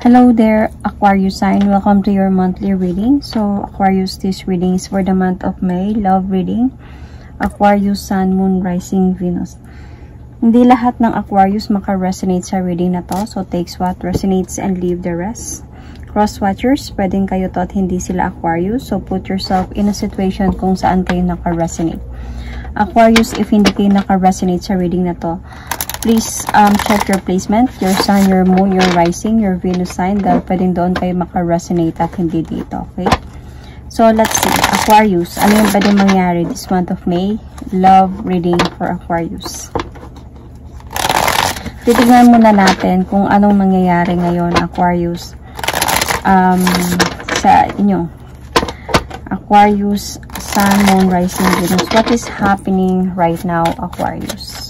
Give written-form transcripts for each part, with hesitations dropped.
Hello there, Aquarius sign. Welcome to your monthly reading. So, Aquarius, this reading is for the month of May. Love reading. Aquarius, Sun, Moon, Rising, Venus. Hindi lahat ng Aquarius maka-resonate sa reading na to. So, takes what resonates and leave the rest. Cross-watchers, pwedeng kayo to at hindi sila Aquarius. So, put yourself in a situation kung saan kayo naka-resonate. Aquarius, if hindi kayo naka-resonate sa reading na to, please check your placement, your sun, your moon, your rising, your Venus sign, dahil pwedeng doon kayo maka-resonate at hindi dito, okay? So, let's see. Aquarius, ano yung pwedeng mangyari this month of May? Love reading for Aquarius. Titignan muna natin kung anong nangyayari ngayon, Aquarius, sa inyo. Aquarius, sun, moon, rising, Venus. What is happening right now, Aquarius?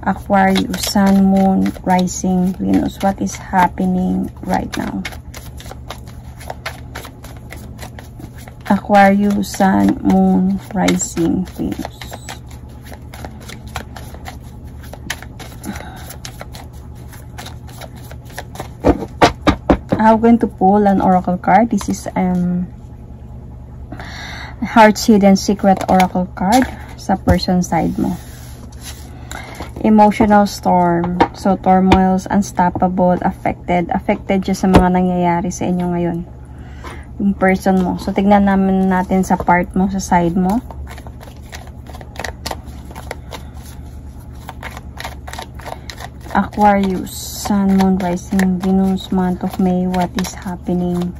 Aquarius, sun, moon, rising, Venus. What is happening right now? Aquarius, sun, moon, rising, Venus. I'm going to pull an oracle card. This is Heart's Hidden Secret oracle card sa person side mo. Emotional storm. So, turmoils, unstoppable, affected. Affected siya sa mga nangyayari sa inyo ngayon. Yung person mo. So, tignan natin sa part mo, sa side mo. Aquarius, Sun, Moon, Rising, Venus, month of May. What is happening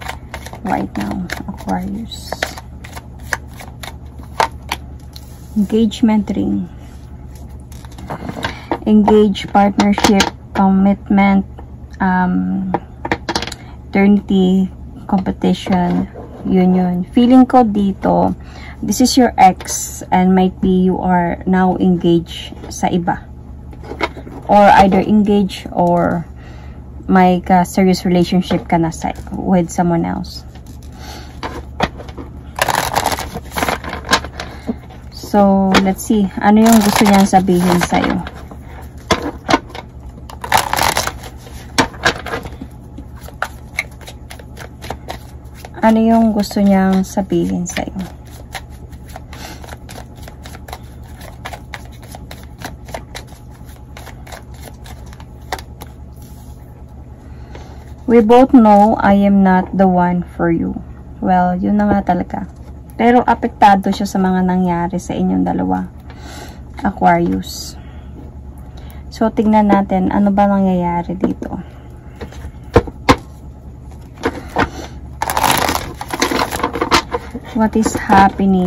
right now, Aquarius? Engagement ring. Engage, partnership, commitment, eternity, competition, union. Feeling ko dito, this is your ex and might be you are now engaged sa iba. Or either engaged or may serious relationship ka na with someone else. So, let's see. Ano yung gusto niyang sabihin sa'yo? Ano yung gusto niyang sabihin sa'yo? We both know I am not the one for you. Well, yun na nga talaga. Pero apektado siya sa mga nangyari sa inyong dalawa, Aquarius. So, tingnan natin ano ba nangyayari dito. What is happening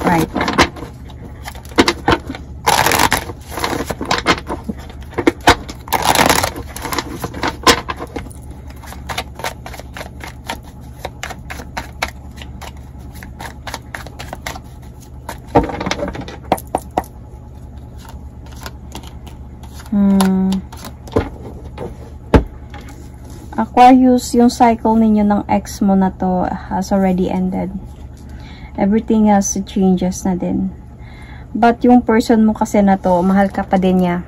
right now? Aquarius, yung cycle ninyo ng ex mo na to has already ended. Everything has changes na din. But yung person mo kasi na to, mahal ka pa din niya.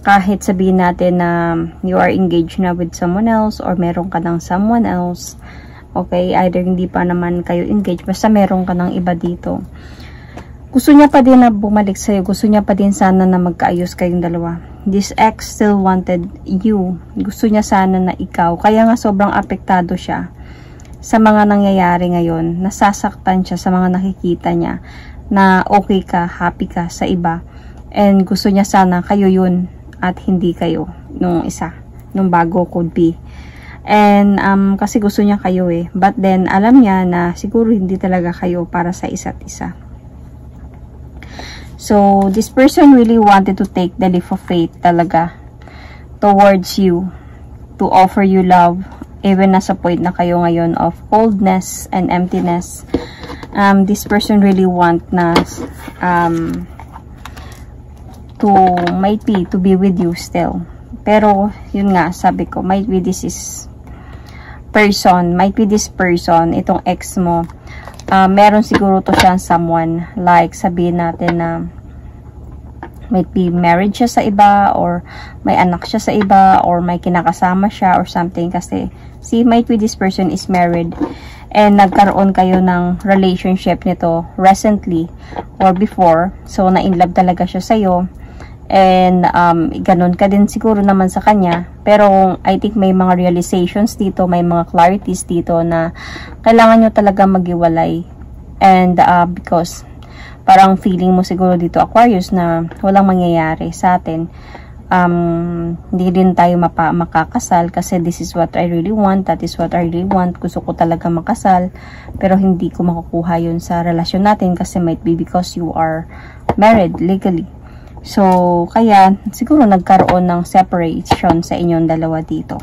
Kahit sabihin natin na you are engaged na with someone else or meron ka ng someone else. Okay, either hindi pa naman kayo engaged, basta meron ka ng iba dito. Gusto niya pa din na bumalik sa'yo. Gusto niya pa din sana na magkaayos kayong dalawa. This ex still wanted you. Gusto niya sana na ikaw. Kaya nga sobrang apektado siya sa mga nangyayari ngayon. Nasasaktan siya sa mga nakikita niya na okay ka, happy ka sa iba. And gusto niya sana kayo yun at hindi kayo nung isa. Nung bago could be. And kasi gusto niya kayo eh. But then alam niya na siguro hindi talaga kayo para sa isa't isa. So, this person really wanted to take the leap of faith talaga towards you, to offer you love, even nasa point na kayo ngayon of coldness and emptiness. This person really want na to be with you still. Pero, yun nga, sabi ko, might be this person, itong ex mo, meron siguro to siyang someone, like sabihin natin na Might be married siya sa iba, or may anak siya sa iba, or may kinakasama siya or something. Kasi see, might be this person is married and nagkaroon kayo ng relationship nito recently or before. So na-inlove talaga siya sa'yo. And ganun ka din siguro naman sa kanya. Pero I think may mga realizations dito, may mga clarities dito na kailangan nyo talaga maghiwalay. And because parang feeling mo siguro dito, Aquarius, na walang mangyayari sa atin. Hindi din tayo makakasal kasi this is what I really want, that is what I really want. Gusto ko talaga makasal, pero hindi ko makukuha yun sa relasyon natin kasi might be because you are married legally. So, kaya siguro nagkaroon ng separation sa inyong dalawa dito.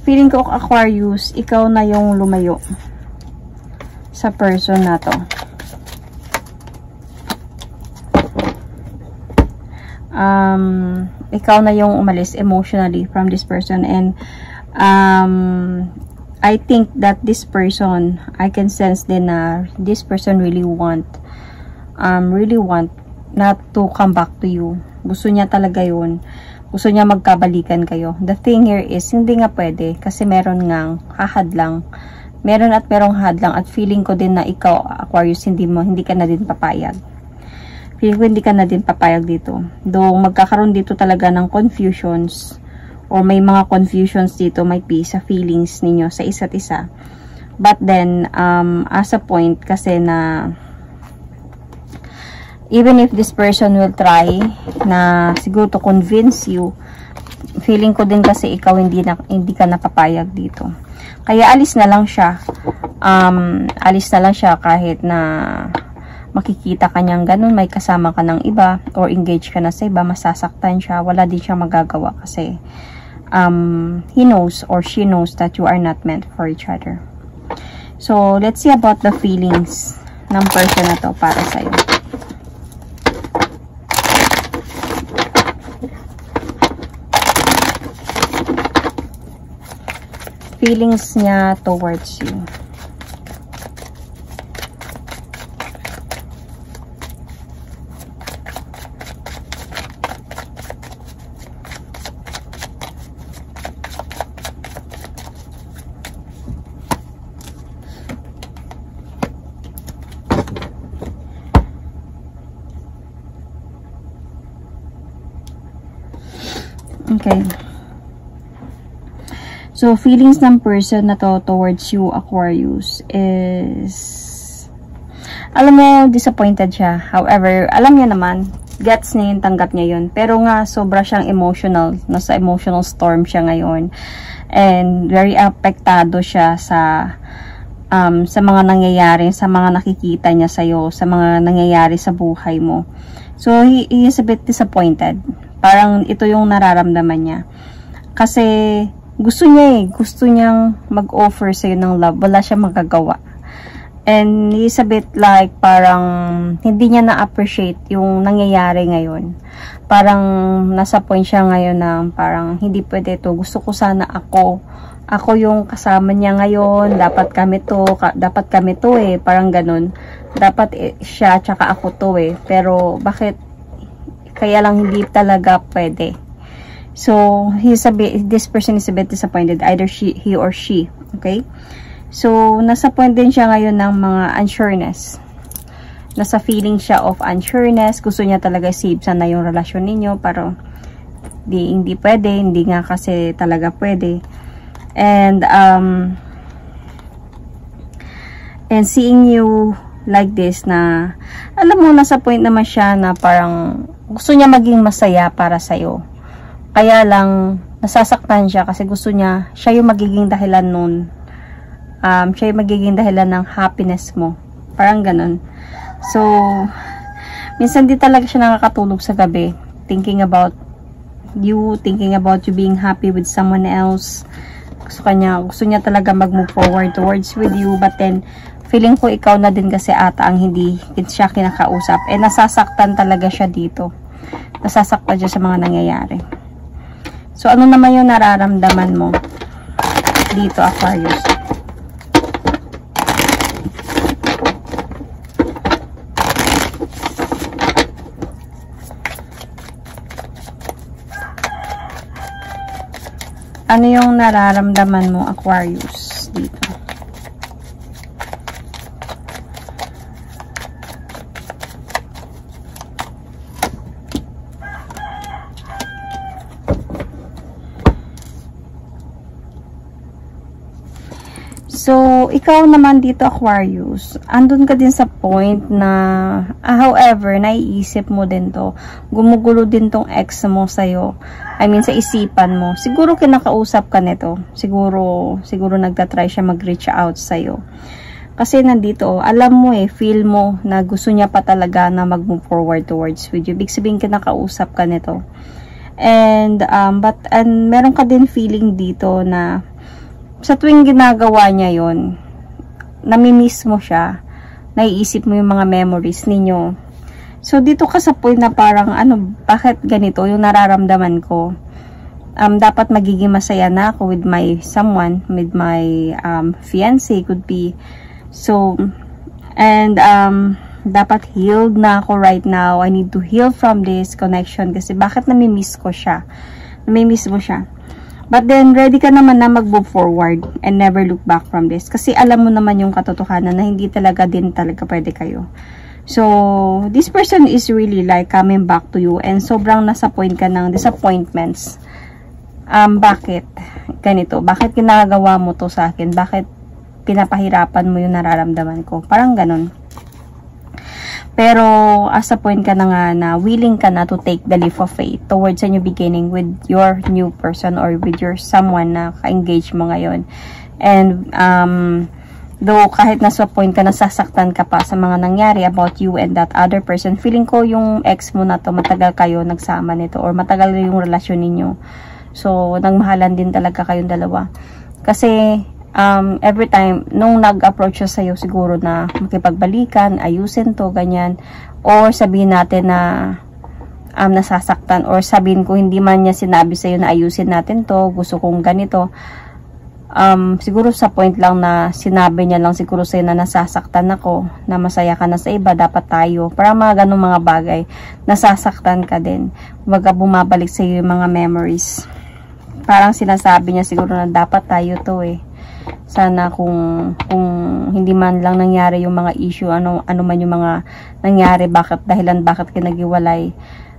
Feeling ko, Aquarius, ikaw na yung lumayo sa person na to. Ikaw na yung umalis emotionally from this person, and I think that this person, I can sense din na this person really want not to come back to you. Gusto niya talaga yun. Gusto niya magkabalikan kayo. The thing here is, hindi nga pwede kasi meron ngang hahadlang. Merong hadlang, at feeling ko din na ikaw, Aquarius, hindi ka na din papayag. Feeling ko hindi ka na din papayag dito. Though magkakaroon dito talaga ng confusions, or may mga confusions dito, might be sa feelings ninyo sa isa't isa. But then, as a point kasi na even if this person will try na siguro to convince you, feeling ko din kasi ikaw hindi ka napapayag dito. Kaya alis na lang siya. Alis na lang siya kahit na makikita ka niyang ganun, may kasama ka ng iba or engage ka na sa iba, masasaktan siya. Wala din siya magagawa kasi he knows or she knows that you are not meant for each other. So, let's see about the feelings ng person na to para sa'yo. Feelings niya towards you. Okay. So, feelings ng person na to towards you, Aquarius, is, alam mo, disappointed siya. However, alam niya naman, gets niya yun, tanggap niya yun. Pero nga, sobra siyang emotional. Nasa emotional storm siya ngayon. And very apektado siya sa mga nangyayari, sa mga nakikita niya sa'yo, sa mga nangyayari sa buhay mo. So, he is a bit disappointed. Parang ito yung nararamdaman niya. Kasi, gusto niyang mag-offer sa'yo ng love. Wala siya magagawa. And he's a bit like, parang hindi niya na-appreciate yung nangyayari ngayon. Parang nasa point siya ngayon na parang hindi pwede to. Gusto ko sana ako yung kasama niya ngayon. Dapat kami to eh. Parang ganun. Dapat siya tsaka ako to eh. Pero bakit kaya lang hindi talaga pwede. So, this person is a bit disappointed. Either he or she. Okay? So, nasa point din siya ngayon ng mga unsureness. Nasa feeling siya of unsureness. Gusto niya talaga save sana yung relasyon ninyo. Pero, hindi pwede. Hindi nga kasi talaga pwede. And seeing you like this na, alam mo, nasa point naman siya na parang gusto niya maging masaya para sa'yo. Kaya lang, nasasaktan siya kasi gusto niya, siya yung magiging dahilan nun siya yung magiging dahilan ng happiness mo. Parang ganun. So, minsan di talaga siya nakakatulog sa gabi. Thinking about you being happy with someone else. Gusto niya talaga mag-move forward towards with you. But then, feeling ko ikaw na din kasi ata ang hindi siya kinakausap. Nasasaktan talaga siya dito. Nasasaktan siya sa mga nangyayari. So, ano naman yung nararamdaman mo dito, Aquarius? Ano yung nararamdaman mo, Aquarius, dito? So, ikaw naman dito, Aquarius, andun ka din sa point na, however, naiisip mo din to. Gumugulo din tong ex mo sa'yo. I mean, sa isipan mo. Siguro kinakausap ka nito. Siguro nagtatry siya mag-reach out sa'yo. Kasi nandito, alam mo feel mo na gusto niya pa talaga na mag-move forward towards with you. Big sabihin kinakausap ka nito. And meron ka din feeling dito na sa tuwing ginagawa niya yon, namimiss mo siya, naiisip mo yung mga memories ninyo. So, dito ka sa point na parang, bakit ganito yung nararamdaman ko? Dapat magiging masaya na ako with my someone, with my fiancé could be. So, and dapat healed na ako right now. I need to heal from this connection kasi bakit namimiss ko siya? Namimiss mo siya. But then, ready ka naman na mag-move forward and never look back from this. Kasi alam mo naman yung katotohanan na hindi talaga pwede kayo. So, this person is really like coming back to you and sobrang nasa point ka ng disappointments. Bakit ganito? Bakit ginagawa mo to sa akin? Bakit pinapahirapan mo yung nararamdaman ko? Parang ganun. Pero, as a point ka na nga na willing ka na to take the leap of faith towards a new beginning with your new person or with your someone na ka-engage mo ngayon. And, though kahit nasa point ka nasasaktan ka pa sa mga nangyari about you and that other person, feeling ko yung ex mo na to, matagal kayo nagsama nito or matagal yung relasyon ninyo. So, nagmahalan din talaga kayong dalawa. Kasi, every time, nung nag-approach siya sa'yo, siguro na makipagbalikan, ayusin to, ganyan. Or sabihin natin na nasasaktan. Or sabihin ko, hindi man niya sinabi sa'yo na ayusin natin to, gusto kong ganito. Siguro sa point lang na sinabi niya lang siguro sa'yo na nasasaktan ako, na masaya ka na sa iba, dapat tayo. Para mga ganong mga bagay, nasasaktan ka din. Kumbaga bumabalik sa'yo yung mga memories. Parang sinasabi niya siguro na dapat tayo to Sana kung hindi man lang nangyari yung mga issue, ano man yung mga nangyari, bakit ka naghiwalay,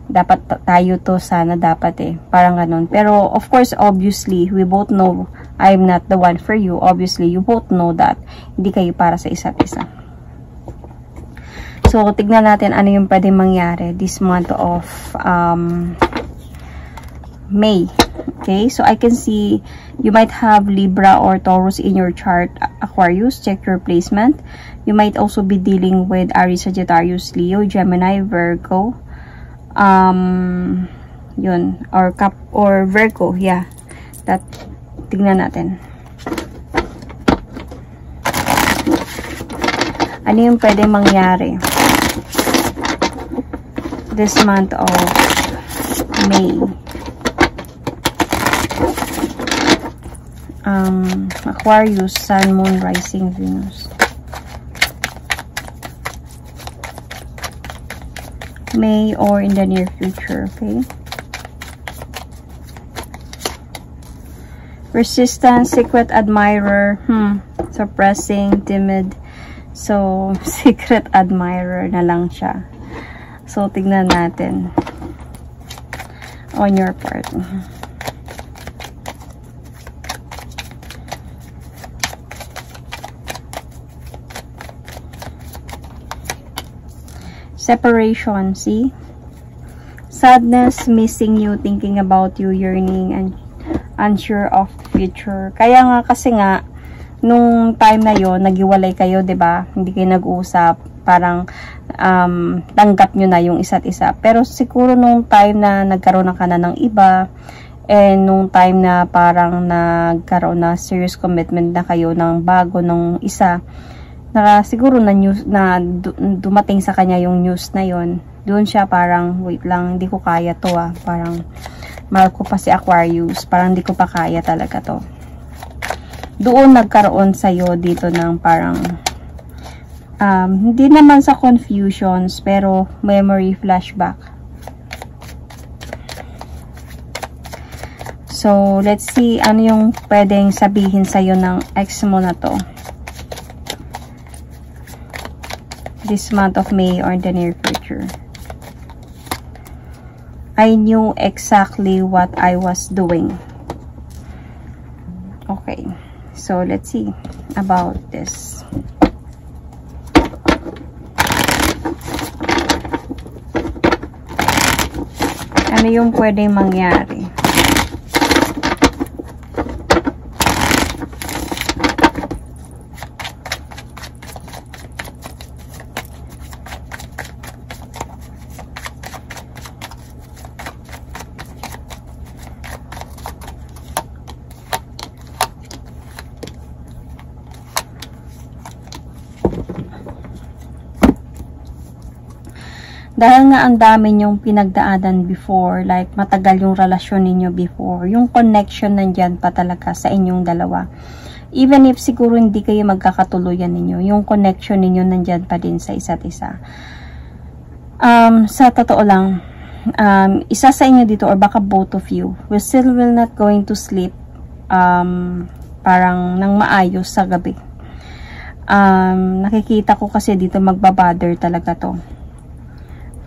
dapat tayo to, sana dapat parang ganun. Pero of course, obviously, we both know I'm not the one for you. Obviously, you both know that hindi kayo para sa isa't isa. So, tignan natin ano yung pwedeng mangyari this month of May. Okay, so I can see you might have Libra or Taurus in your chart, Aquarius. Check your placement. You might also be dealing with Aries, Sagittarius, Leo, Gemini, Virgo. Yun, or Virgo, yeah. That, tignan natin. Ano yung pwedeng mangyari this month of May? Aquarius, Sun, Moon, Rising, Venus. May or in the near future, okay? Resistance, secret admirer, suppressing, timid. So, secret admirer na lang siya. So, tignan natin on your part. Separation, see? Sadness, missing you, thinking about you, yearning, and unsure of future. Kaya nga, kasi nga, nung time na yon naghiwalay kayo, 'di ba? Hindi kayo nag-uusap, parang tanggap nyo na yung isa't isa. Pero siguro nung time na nagkaroon ka na ng iba, and nung time na parang nagkaroon na serious commitment na kayo ng bago ng isa, na siguro na news na dumating sa kanya yung news na yon, doon siya parang wait lang, hindi ko kaya to parang mahal ko pa si Aquarius, parang hindi ko pa kaya talaga to. Doon nagkaroon sa'yo dito ng parang hindi naman sa confusions, pero memory flashback. So, let's see ano yung pwedeng sabihin sa'yo ng ex mo na to this month of May or the near future. I knew exactly what I was doing. Okay. So, let's see about this. Ano yung pwedeng mangyari? Dahil nga ang dami nyong pinagdaanan before, like matagal yung relasyon ninyo before, yung connection nandyan pa talaga sa inyong dalawa. Even if siguro hindi kayo magkakatuluyan ninyo, yung connection ninyo nandyan pa din sa isa't isa. Sa totoo lang, isa sa inyo dito or baka both of you will still not going to sleep parang nang maayos sa gabi. Nakikita ko kasi dito magbabother talaga to.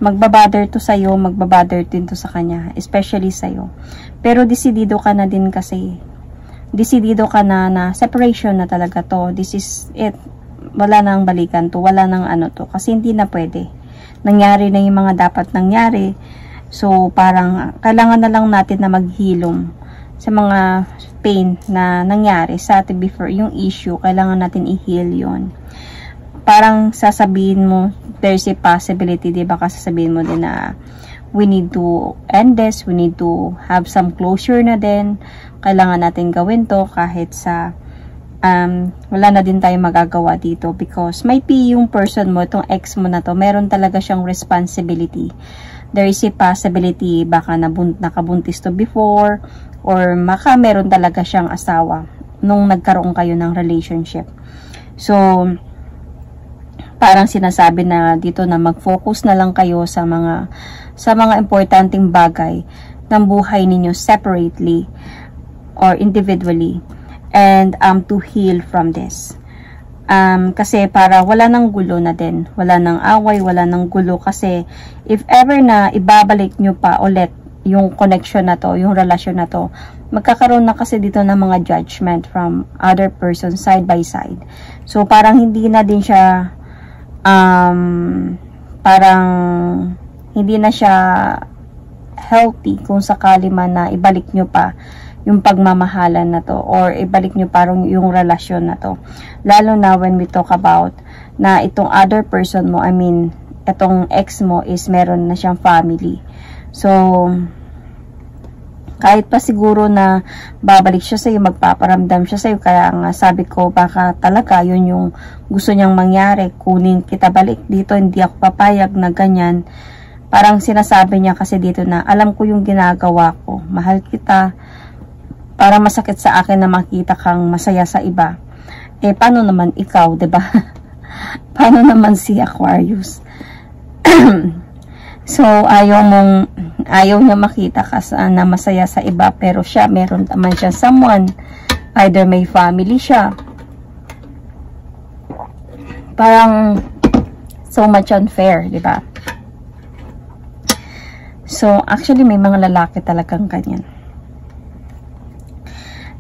Magbabother to sa'yo, magbabother din to sa kanya, especially sa'yo. Pero desidido ka na din kasi. Desidido ka na separation na talaga to. This is it. Wala nang balikan to, wala nang ano to. Kasi hindi na pwede. Nangyari na yung mga dapat nangyari. So, parang kailangan na lang natin na maghilom sa mga pain na nangyari sa atin before. Yung issue, kailangan natin i-heal yon. Parang sasabihin mo, there's a possibility, diba? Kasi sasabihin mo din na we need to end this, we need to have some closure na din. Kailangan natin gawin to kahit sa wala na din tayo magagawa dito because may yung person mo, itong ex mo na to, meron talaga siyang responsibility. There is a possibility baka nakabuntis to before or meron talaga siyang asawa nung nagkaroon kayo ng relationship. So, parang sinasabi na dito na mag-focus na lang kayo sa mga importanteng bagay ng buhay ninyo separately or individually and to heal from this. Kasi para wala nang gulo na din, wala nang away, wala nang gulo kasi if ever na ibabalik nyo pa ulit yung connection na to, yung relasyon na to, magkakaroon na kasi dito ng mga judgment from other person side by side. So parang hindi na din siya parang hindi na siya healthy kung sakali man na ibalik nyo pa yung pagmamahalan na to or ibalik nyo parang yung relasyon na to, lalo na when we talk about na itong other person mo, I mean itong ex mo is meron na siyang family. So kahit pa siguro na babalik siya sa'yo, magpaparamdam siya sa'yo, kaya nga sabi ko baka talaga yun yung gusto niyang mangyari, kunin kita balik dito, hindi ako papayag na ganyan. Parang sinasabi niya kasi dito na alam ko yung ginagawa ko, mahal kita, para masakit sa akin na makita kang masaya sa iba. Eh paano naman ikaw, 'di ba? Paano naman si Aquarius? So, ayaw niya makita ka na masaya sa iba, pero siya, meron naman siya someone, either may family siya. Parang, so much unfair, di ba? So, actually, may mga lalaki talagang ganyan.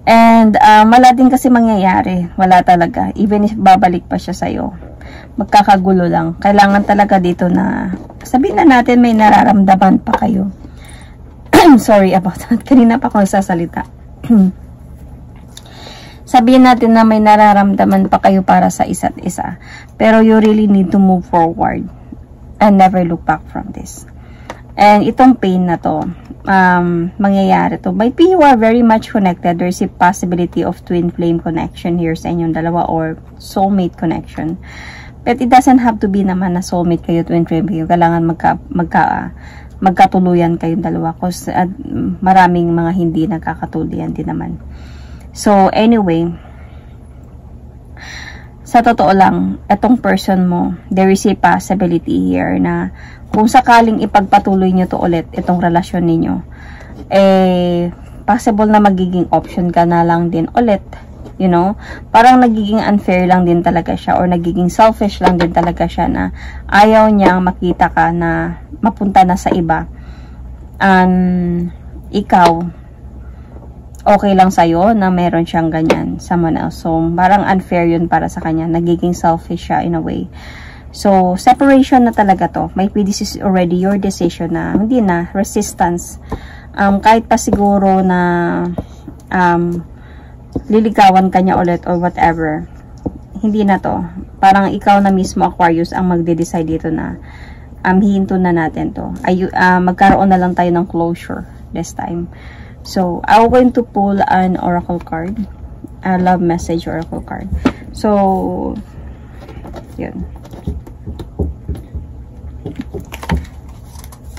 And, wala din kasi mangyayari, wala talaga, even if babalik pa siya sa'yo. Magkakagulo lang. Kailangan talaga dito na sabihin na natin may nararamdaman pa kayo. Sorry about that. Kanina pa ako nagsasalita. sabihin natin na may nararamdaman pa kayo para sa isa't isa. Pero you really need to move forward and never look back from this. And itong pain na to, mangyayari to. Might be you are very much connected. There's a possibility of twin flame connection here sa inyong dalawa or soulmate connection. But it doesn't have to be naman na soulmate kayo, twin flame kayo. Kailangan magkatuluyan kayong dalawa. Kasi maraming mga hindi nagkakatuluyan din naman. So, anyway, sa totoo lang, etong person mo, there is a possibility here na kung sakaling ipagpatuloy nyo to ulit, itong relasyon ninyo, possible na magiging option ka na lang din ulit. You know, parang nagiging unfair lang din talaga siya or nagiging selfish lang din talaga siya na ayaw niyang makita ka na mapunta na sa iba. Ikaw, okay lang sa'yo na meron siyang ganyan, someone else. So, parang unfair yun para sa kanya. Nagiging selfish siya in a way. So, separation na talaga to. Maybe this is already your decision na, hindi na, resistance. Kahit pa siguro na liligawan ka niya ulit or whatever, hindi na to. Parang ikaw na mismo, Aquarius, ang magde-decide dito na hihinto na natin to. Magkaroon na lang tayo ng closure this time. So, I'm going to pull an oracle card. A love message oracle card. So, yun.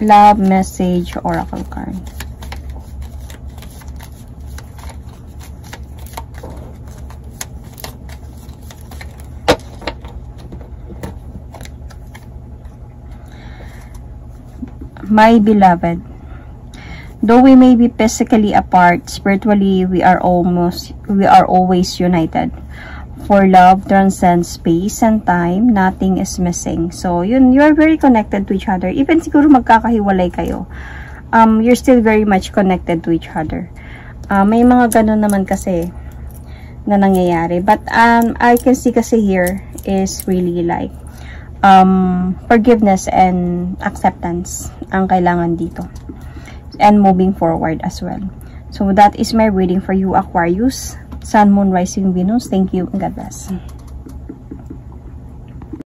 Love message oracle card. My beloved, though we may be physically apart, spiritually we are always united. For love transcends space and time, nothing is missing. So, yun, you are very connected to each other. Even siguro magkakahiwalay kayo, you're still very much connected to each other. May mga ganun naman kasi na nangyayari. But, I can see kasi here is really like, forgiveness and acceptance ang kailangan dito. And moving forward as well. So, that is my reading for you, Aquarius. Sun, Moon, Rising, Venus. Thank you and God bless.